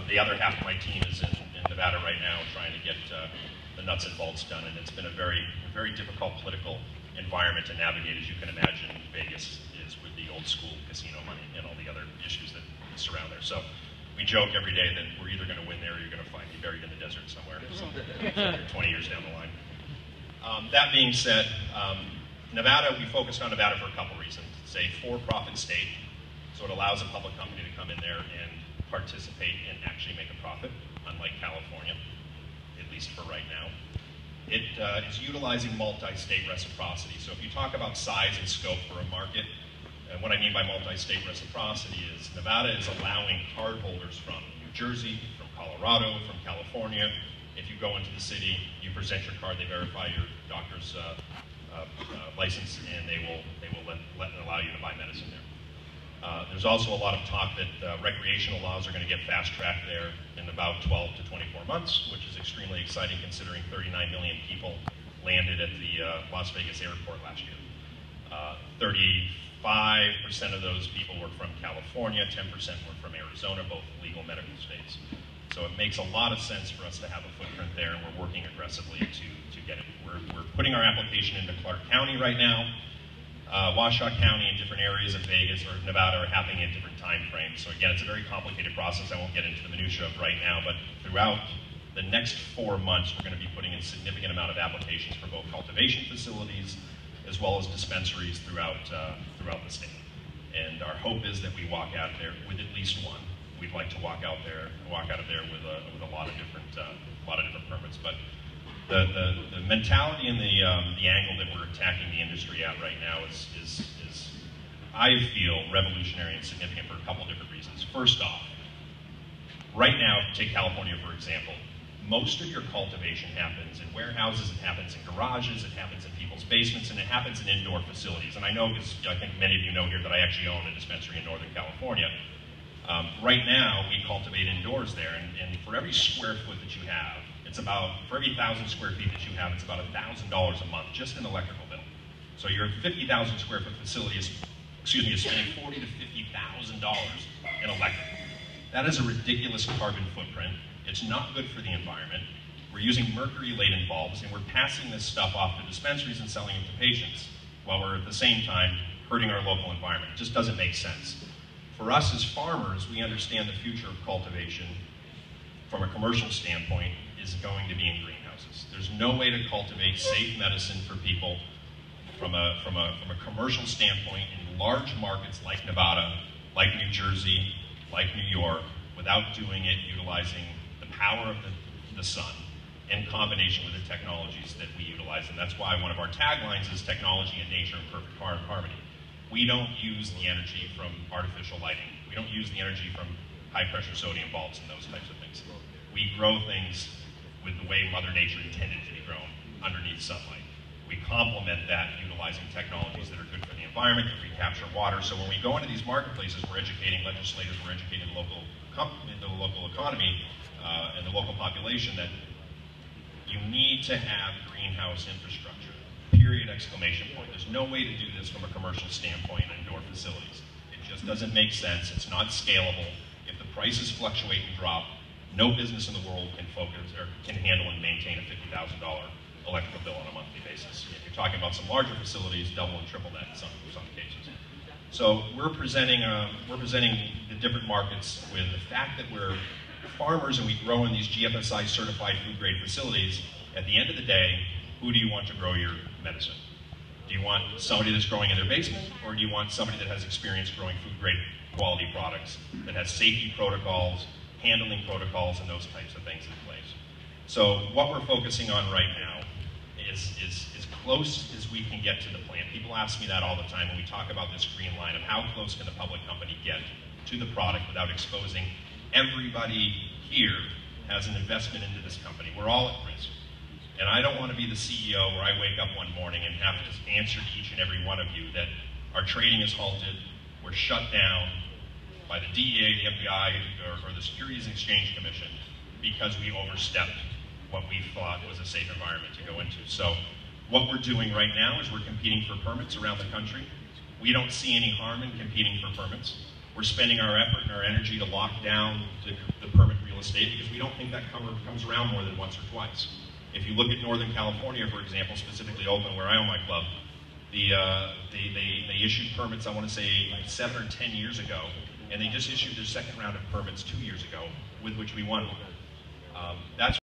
The other half of my team is in Nevada right now trying to get the nuts and bolts done, and it's been a very difficult political environment to navigate, as you can imagine. Vegas is with the old school casino money and all the other issues that surround there. So we joke every day that we're either going to win there or you're going to find me buried in the desert somewhere, so 20 years down the line. That being said, Nevada, we focused on Nevada for a couple reasons. It's a for-profit state, so it allows a public company to come in there and participate and actually make a profit, unlike California, at least for right now. It is utilizing multi-state reciprocity. So if you talk about size and scope for a market, and what I mean by multi-state reciprocity is Nevada is allowing cardholders from New Jersey, from Colorado, from California. If you go into the city, you present your card, they verify your doctor's license, and they will allow you to buy medicine there. There's also a lot of talk that recreational laws are going to get fast-tracked there in about 12 to 24 months, which is extremely exciting considering 39 million people landed at the Las Vegas airport last year. 35% of those people were from California, 10% were from Arizona, both legal medical states. So it makes a lot of sense for us to have a footprint there, and we're working aggressively to get it. We're putting our application into Clark County right now. Washoe County and different areas of Vegas or Nevada are happening at different time frames. So again, it's a very complicated process. I won't get into the minutia of right now, but throughout the next 4 months, we're going to be putting in a significant amount of applications for both cultivation facilities as well as dispensaries throughout the state. And our hope is that we walk out there with at least one. We'd like to walk out of there with a lot of different permits. But the mentality and the angle that we're attacking the industry at right now is I feel revolutionary and significant for a couple different reasons. First off, right now, take California for example, most of your cultivation happens in warehouses, it happens in garages, it happens in people's basements, and it happens in indoor facilities. And I know, because I think many of you know here that I actually own a dispensary in Northern California. Right now, we cultivate indoors there, and for every square foot that you have, it's about, for every 1,000 square feet that you have, it's about $1,000 a month just in electrical bill. So your 50,000 square foot facility is spending $40,000 to $50,000 in electric. That is a ridiculous carbon footprint. It's not good for the environment. We're using mercury-laden bulbs, and we're passing this stuff off to dispensaries and selling it to patients, while we're at the same time hurting our local environment. It just doesn't make sense. For us as farmers, we understand the future of cultivation from a commercial standpoint is going to be in greenhouses. There's no way to cultivate safe medicine for people from a commercial standpoint in large markets like Nevada, like New Jersey, like New York, without doing it utilizing the power of the sun in combination with the technologies that we utilize. And that's why one of our taglines is technology and nature in perfect harmony. We don't use the energy from artificial lighting. We don't use the energy from high-pressure sodium bulbs and those types of things. We grow things with the way Mother Nature intended to be grown, underneath sunlight. We complement that utilizing technologies that are good for the environment, that recapture water. So when we go into these marketplaces, we're educating legislators, we're educating the local economy and the local population that you need to have greenhouse infrastructure. Period, exclamation point. There's no way to do this from a commercial standpoint in indoor facilities. It just doesn't make sense. It's not scalable. If the prices fluctuate and drop, no business in the world can focus or can handle and maintain a $50,000 electrical bill on a monthly basis. If you're talking about some larger facilities, double and triple that in some cases. So we're presenting the different markets with the fact that we're farmers and we grow in these GFSI certified food grade facilities. At the end of the day, who do you want to grow your medicine? Do you want somebody that's growing in their basement, or do you want somebody that has experience growing food grade quality products, that has safety protocols, handling protocols, and those types of things in place? So what we're focusing on right now is as close as we can get to the plant. People ask me that all the time when we talk about this green line of how close can the public company get to the product without exposing everybody here has an investment into this company. We're all at risk. And I don't want to be the CEO where I wake up one morning and have to answer to each and every one of you that our trading is halted, we're shut down by the DEA, the FBI, or the Securities and Exchange Commission because we overstepped what we thought was a safe environment to go into. So what we're doing right now is we're competing for permits around the country. We don't see any harm in competing for permits. We're spending our effort and our energy to lock down the permit real estate because we don't think that comes around more than once or twice. If you look at Northern California, for example, specifically Oakland, where I own my club, they issued permits, I want to say, like 7 or 10 years ago, and they just issued their second round of permits 2 years ago, with which we won. That's